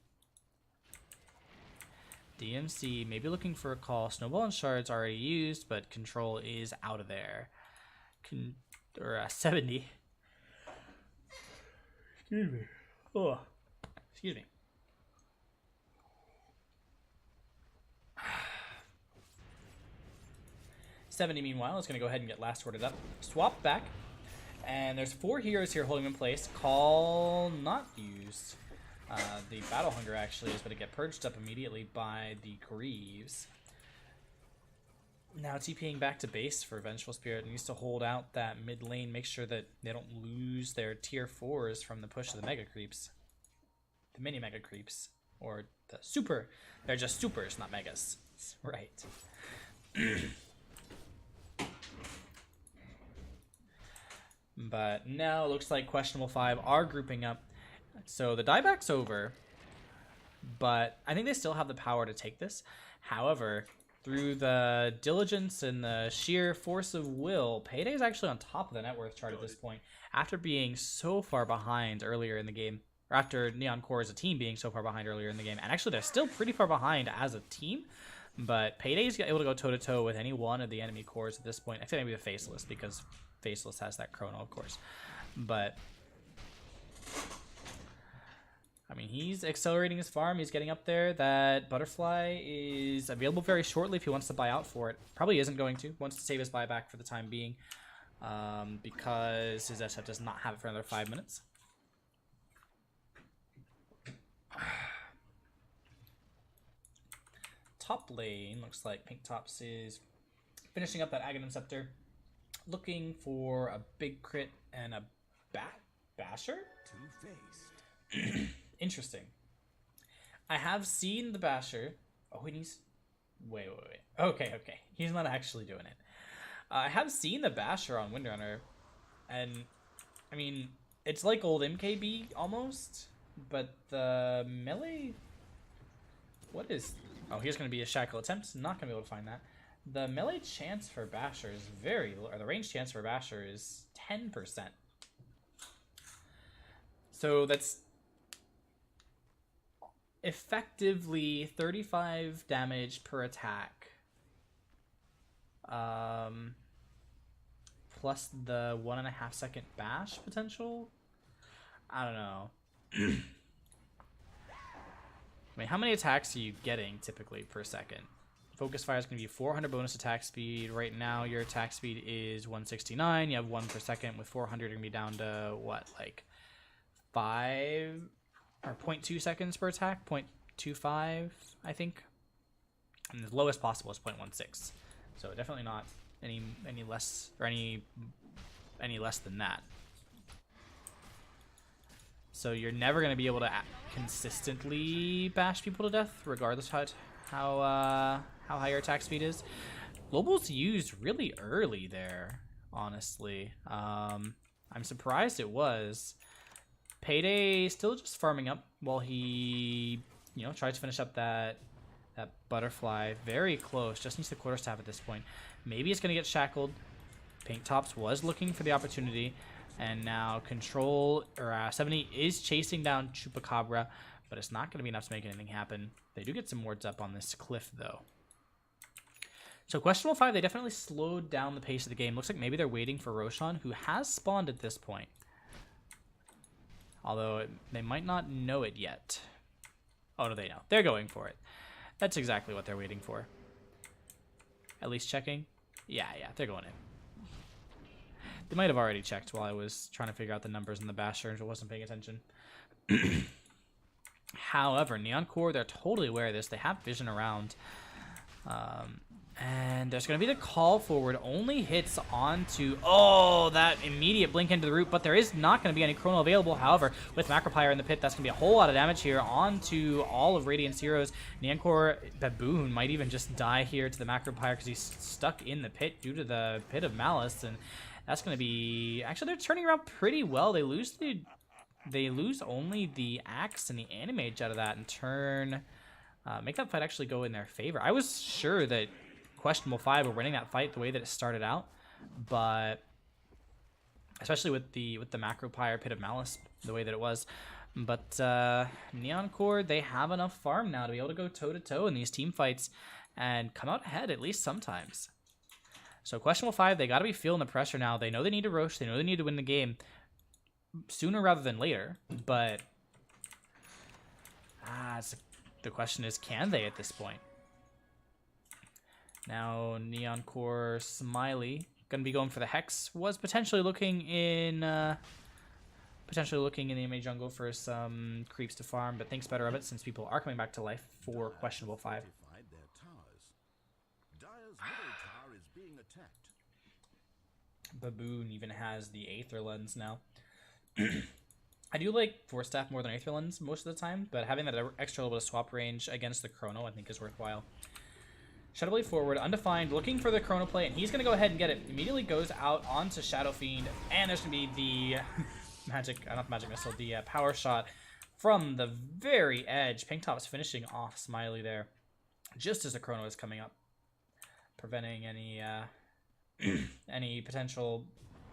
DMC maybe looking for a call. Snowball and shards already used, but control is out of there. 70. Excuse me. Oh, excuse me. $70 meanwhile is going to go ahead and get last worded up. Swap back. And there's 4 heroes here holding in place. Call not used. The Battle Hunger actually is going to get purged up immediately by the Greaves. Now TPing back to base for Vengeful Spirit. Needs to hold out that mid lane, make sure that they don't lose their tier 4s from the push of the mega creeps. The mini mega creeps. Or the super. They're just supers, not megas. Right. But now it looks like Questionable 5 are grouping up. So the dieback's over. But I think they still have the power to take this. However, through the diligence and the sheer force of will, Payday is actually on top of the net worth chart at this point, after being so far behind earlier in the game, or after neonCore as a team being so far behind earlier in the game. And actually, they're still pretty far behind as a team, but Payday's able to go toe-to-toe with any one of the enemy cores at this point. I think maybe the Faceless, because Faceless has that Chrono, of course. But I mean, he's accelerating his farm. He's getting up there. That Butterfly is available very shortly if he wants to buy out for it. Probably isn't going to. Wants to save his buyback for the time being, because his SF does not have it for another 5 minutes. Top lane looks like Pink Tops is finishing up that Aghanim Scepter, looking for a big crit and a basher. Two-faced. Interesting. I have seen the basher. Oh, and he's... Wait. Okay. He's not actually doing it. I have seen the basher on Windrunner, and, I mean, it's like old MKB, almost, but the melee... What is... Oh, here's going to be a shackle attempt. Not going to be able to find that. The melee chance for basher is very low, or the range chance for basher is 10%. So that's effectively 35 damage per attack, plus the 1.5 second bash potential. I don't know. I mean, how many attacks are you getting typically per second? Focus fire is going to be 400 bonus attack speed. Right now your attack speed is 169. You have 1 per second. With 400 you're going to be down to what, like 5 or 0.2 seconds per attack, 0.25 I think, and the lowest possible is 0.16, so definitely not any less, or any less than that. So you're never going to be able to consistently bash people to death, regardless how high your attack speed is. Global's used really early there, honestly. I'm surprised it was. Payday still just farming up while he, tries to finish up that Butterfly. Very close. Just needs the quarterstaff at this point. Maybe it's going to get shackled. Pink Tops was looking for the opportunity. And now Control, or 70 is chasing down Chupacabra, but it's not going to be enough to make anything happen. They do get some wards up on this cliff, though. So Questionable 5, they definitely slowed down the pace of the game. Looks like maybe they're waiting for Roshan, who has spawned at this point. Although they might not know it yet. Oh, no, they know. They're going for it. That's exactly what they're waiting for. At least checking. Yeah, they're going in. They might have already checked while I was trying to figure out the numbers in the basher and I wasn't paying attention. However, neonCore, they're totally aware of this. They have vision around. And there's going to be the call forward. Only hits onto... Oh, that immediate blink into the root. But there is not going to be any chrono available. However, with Macropyre in the pit, that's going to be a whole lot of damage here onto all of Radiant's heroes. neonCore Baboon might even just die here to the Macropyre because he's stuck in the pit due to the Pit of Malice. And that's going to be... Actually, they're turning around pretty well. They lose only the Axe and the Animage out of that and turn... make that fight actually go in their favor. I was sure that Questionable 5 were winning that fight the way that it started out, but especially with the Macropyre Pit of Malice the way that it was. But neonCore, they have enough farm now to be able to go toe-to-toe in these team fights and come out ahead at least sometimes. So Questionable 5, they got to be feeling the pressure now. They know they need to Roche. They know they need to win the game sooner rather than later, but the question is, can they at this point? Now, neonCore Smiley gonna be going for the Hex. Was potentially looking in the enemy jungle for some creeps to farm, but thinks better of it since people are coming back to life for Questionable 5. Baboon even has the Aether Lens now. I do like Force Staff more than Aether Lens most of the time, but having that extra little bit of swap range against the Chrono I think is worthwhile. Shadowblade forward, undefined, looking for the Chrono play, and he's going to go ahead and get it. Immediately goes out onto Shadow Fiend, and there's going to be the magic missile, the power shot from the very edge. Pinktop's finishing off Smiley there, just as the Chrono is coming up, preventing any any potential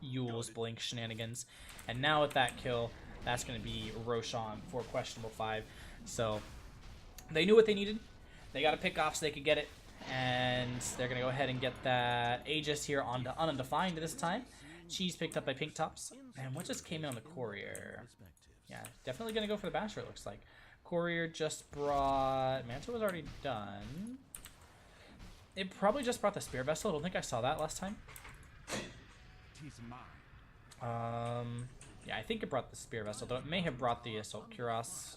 Yule's Blink shenanigans. And now with that kill, that's going to be Roshan for Questionable 5. So they knew what they needed. They got to pick off so they could get it. And they're going to go ahead and get that Aegis here onto Undefined this time. Cheese picked up by Pinktops. And what just came in on the Courier? Yeah, definitely going to go for the Basher, it looks like. Courier just brought... Manta was already done. It probably just brought the Spear Vessel. I don't think I saw that last time. Yeah, I think it brought the Spear Vessel, though it may have brought the Assault Cuirass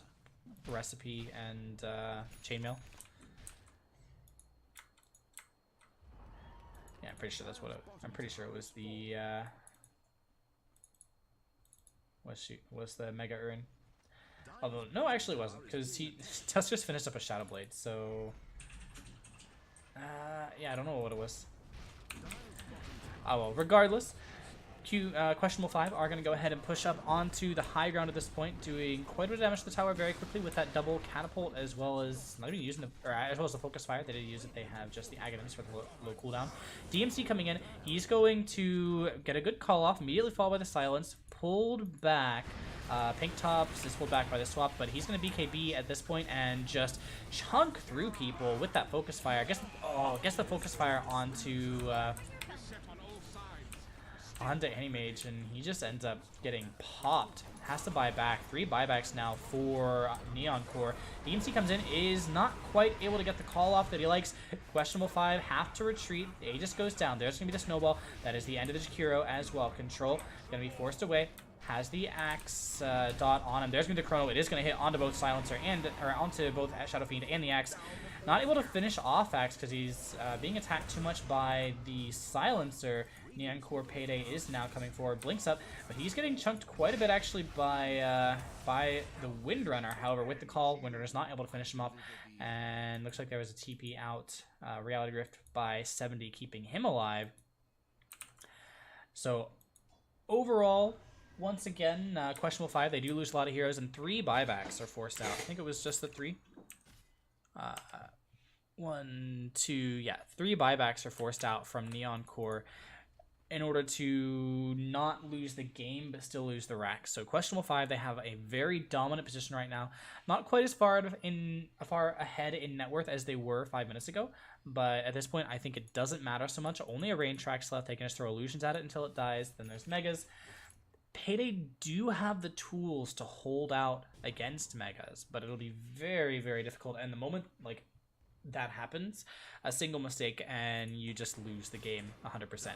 recipe and Chainmail. Yeah, I'm pretty sure that's what it. I'm pretty sure it was the was the Mega Urn. Although no, actually it wasn't, because Tusk just finished up a Shadow Blade. So yeah, I don't know what it was. Oh well, regardless. Questionable 5 are going to go ahead and push up onto the high ground at this point, doing quite a bit of damage to the tower very quickly with that double catapult, as well as not even using as well as the focus fire. They didn't use it. They have just the Aghanim's for the low cooldown. DMC coming in. He's going to get a good call off, immediately followed by the silence, pulled back. Pinktops is pulled back by the swap, but he's going to BKB at this point and just chunk through people with that focus fire. I guess the focus fire onto Animage, and he just ends up getting popped. Has to buy back. 3 buybacks now for neonCore. DMC comes in, is not quite able to get the call off that he likes. Questionable 5 have to retreat. The Aegis goes down. There's going to be the snowball. That is the end of the Jakiro as well. Control going to be forced away. Has the Axe dot on him. There's going to be the Chrono. It is going to hit onto both Silencer or onto both Shadow Fiend and the Axe. Not able to finish off Axe because he's being attacked too much by the Silencer. neonCore Payday is now coming forward, blinks up, but he's getting chunked quite a bit actually by the Windrunner. However, with the call, Windrunner's not able to finish him off, and looks like there was a TP out, Reality Rift by 70, keeping him alive. So overall, once again, Questionable 5, they do lose a lot of heroes, and 3 buybacks are forced out. I think it was just the 3. 1, 2, yeah, 3 buybacks are forced out from neonCore in order to not lose the game but still lose the rack. So Questionable 5, they have a very dominant position right now. Not quite as far ahead in net worth as they were 5 minutes ago, but at this point I think it doesn't matter so much. Only a rain tracks left. They can just throw illusions at it until it dies. Then there's megas. Payday do have the tools to hold out against megas, but it'll be very, very difficult. And the moment like that happens, a single mistake and you just lose the game 100%.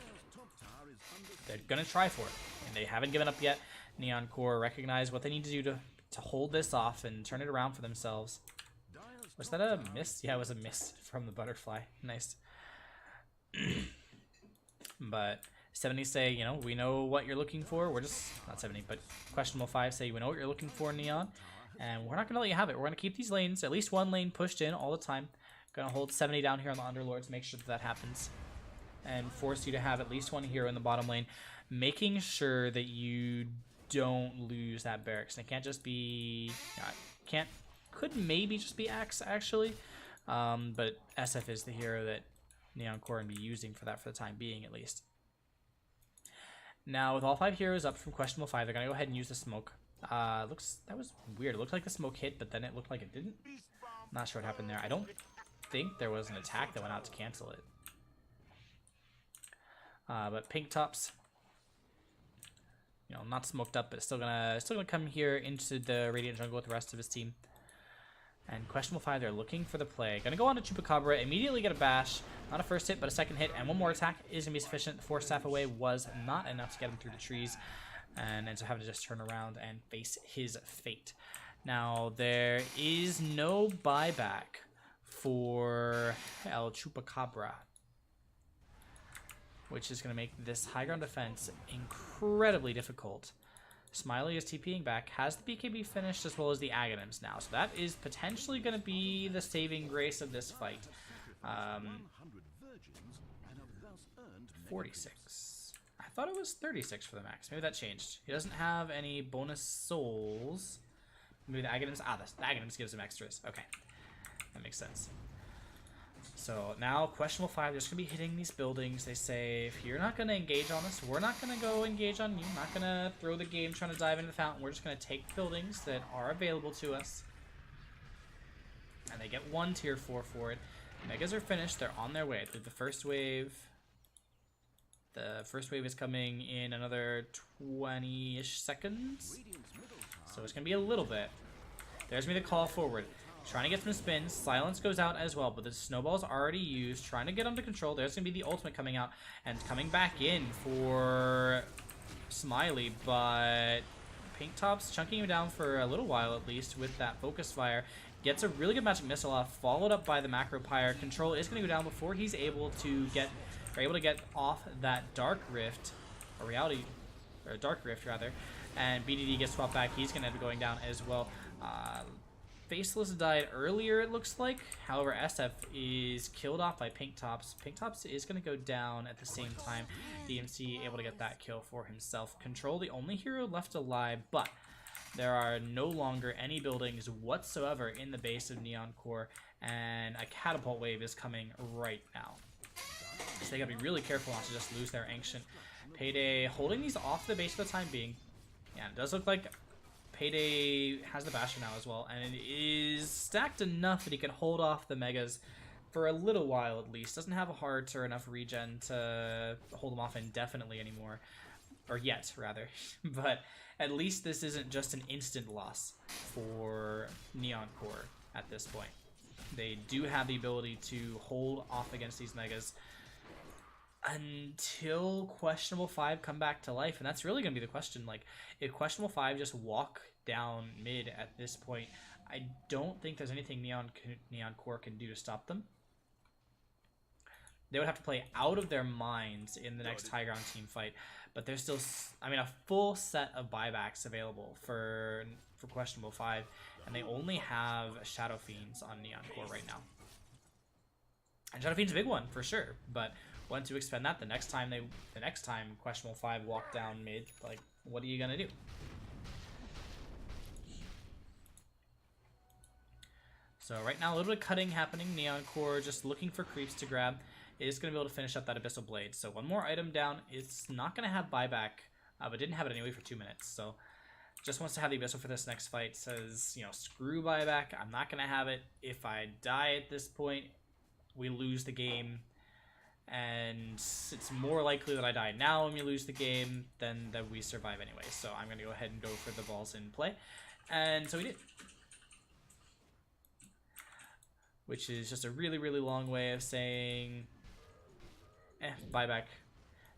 They're gonna try for it, and they haven't given up yet. neonCore recognize what they need to do to hold this off and turn it around for themselves. Was that a miss? Yeah, it was a miss from the butterfly. Nice. But 70 say, you know, we know what you're looking for. We're just, not 70, but questionable 5 say, we know what you're looking for, Neon. And we're not going to let you have it. We're going to keep these lanes, at least one lane pushed in all the time. Going to hold 70 down here on the Underlords, make sure that that happens. And force you to have at least one hero in the bottom lane. Making sure that you don't lose that barracks. And it can't just be, could maybe just be Axe, actually. But SF is the hero that neonCore will be using for that for the time being, at least. Now, with all 5 heroes up from questionable 5, they're going to go ahead and use the smoke. That was weird. It looked like the smoke hit, but then it looked like it didn't. Not sure what happened there. I don't think there was an attack that went out to cancel it. But Pink Tops, you know, not smoked up, but still gonna come here into the Radiant Jungle with the rest of his team. And questionable 5, they're looking for the play. Gonna go on to Chupacabra, immediately get a bash. Not a first hit, but a second hit, and one more attack is gonna be sufficient. The 4 staff away was not enough to get him through the trees, and ends up having to just turn around and face his fate. Now, there is no buyback for El Chupacabra, which is going to make this high ground defense incredibly difficult. Smiley is TPing back, has the BKB finished as well as the Aghanims now. So that is potentially going to be the saving grace of this fight. 46. I thought it was 36 for the max. Maybe that changed. He doesn't have any bonus souls. Maybe the Aghanims. The Aghanims gives him extras. Okay. That makes sense. So now questionable 5, they're just going to be hitting these buildings. They say, if you're not going to engage on us, we're not going to go engage on you. Not going to throw the game trying to dive into the fountain. We're just going to take buildings that are available to us. And they get 1 tier 4 for it. Megas are finished. They're on their way. I believe the first wave is coming in another 20-ish seconds. So it's going to be a little bit. There's me the call forward. Trying to get some spins. Silence goes out as well, but the snowball's already used. Trying to get under control. There's going to be the ultimate coming out and coming back in for Smiley, but Pink Top's chunking him down for a little while at least with that focus fire. Gets a really good magic missile off, followed up by the macro pyre. Control is going to go down before he's able to get off that dark rift, or dark rift rather, and BDD gets swapped back. He's going to end up going down as well. Faceless died earlier, it looks like. However, SF is killed off by Pink Tops. Pink Tops is going to go down at the same time. DMC able to get that kill for himself. Control, the only hero left alive, but there are no longer any buildings whatsoever in the base of neonCore, and a catapult wave is coming right now. So they gotta be really careful not to just lose their Ancient. Payday holding these off the base for the time being. Yeah, it does look like Payday has the Bastion now as well, and it is stacked enough that he can hold off the Megas for a little while at least. Doesn't have a heart or enough regen to hold them off indefinitely anymore. Or yet, rather. But at least this isn't just an instant loss for neonCore at this point. They do have the ability to hold off against these Megas until questionable 5 come back to life, and that's really going to be the question. Like, if questionable 5 just walk down mid at this point, I don't think there's anything neonCore can do to stop them. They would have to play out of their minds in the next high ground team fight, but there's still, I mean, a full set of buybacks available for questionable 5, and they only have Shadow Fiends on neonCore right now. And Shadow Fiend's a big one for sure, but once you expend that, the next time questionable 5 walk down mid, like, what are you gonna do? So right now, a little bit of cutting happening. neonCore just looking for creeps to grab. It is going to be able to finish up that Abyssal Blade. So one more item down. It's not going to have buyback, but didn't have it anyway for 2 minutes. So just wants to have the Abyssal for this next fight. Says, you know, screw buyback. I'm not going to have it. If I die at this point, we lose the game. And it's more likely that I die now when we lose the game than that we survive anyway. So I'm going to go ahead and go for the balls in play. And so we did. Which is just a really, really long way of saying, buyback,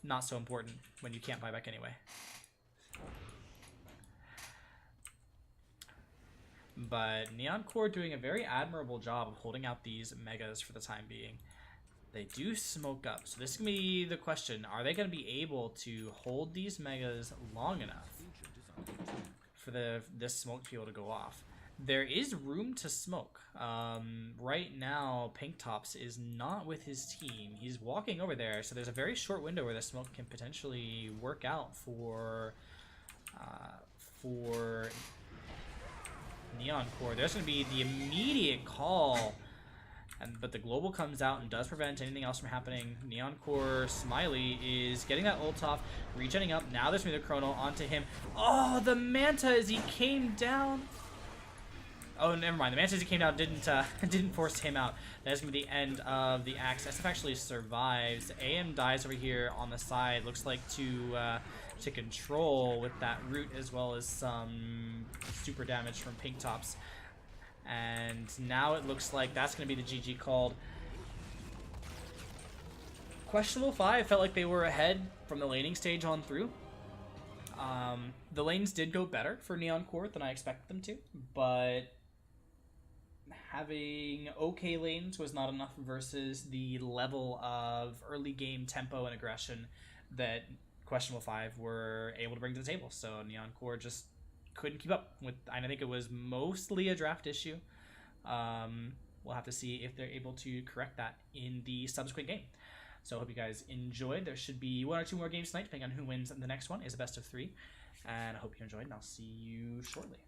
not so important when you can't buyback anyway. But neonCore doing a very admirable job of holding out these Megas for the time being. They do smoke up, so this is going to be the question. Are they going to be able to hold these megas long enough for this smoke to be able to go off? There is room to smoke. Right now, Pink Tops is not with his team. He's walking over there, so there's a very short window where the smoke can potentially work out for neonCore. There's going to be the immediate call. But the global comes out and does prevent anything else from happening. neonCore Smiley is getting that ult off, regenning up. Now there's going to be the chrono onto him. Oh, the Manta as he came down. Oh, never mind. The Manta as he came down didn't force him out. That's going to be the end of the axe. SF actually survives. AM dies over here on the side. Looks like to control with that root as well as some super damage from Pink Tops. And now it looks like that's going to be the GG called. Questionable 5 felt like they were ahead from the laning stage on through. The lanes did go better for neonCore than I expected them to, but having okay lanes was not enough versus the level of early game tempo and aggression that Questionable 5 were able to bring to the table. So neonCore just couldn't keep up with, and I think it was mostly a draft issue. We'll have to see if they're able to correct that in the subsequent game. So I hope you guys enjoyed. There should be 1 or 2 more games tonight, depending on who wins the next one. Is a best of 3. And I hope you enjoyed, and I'll see you shortly.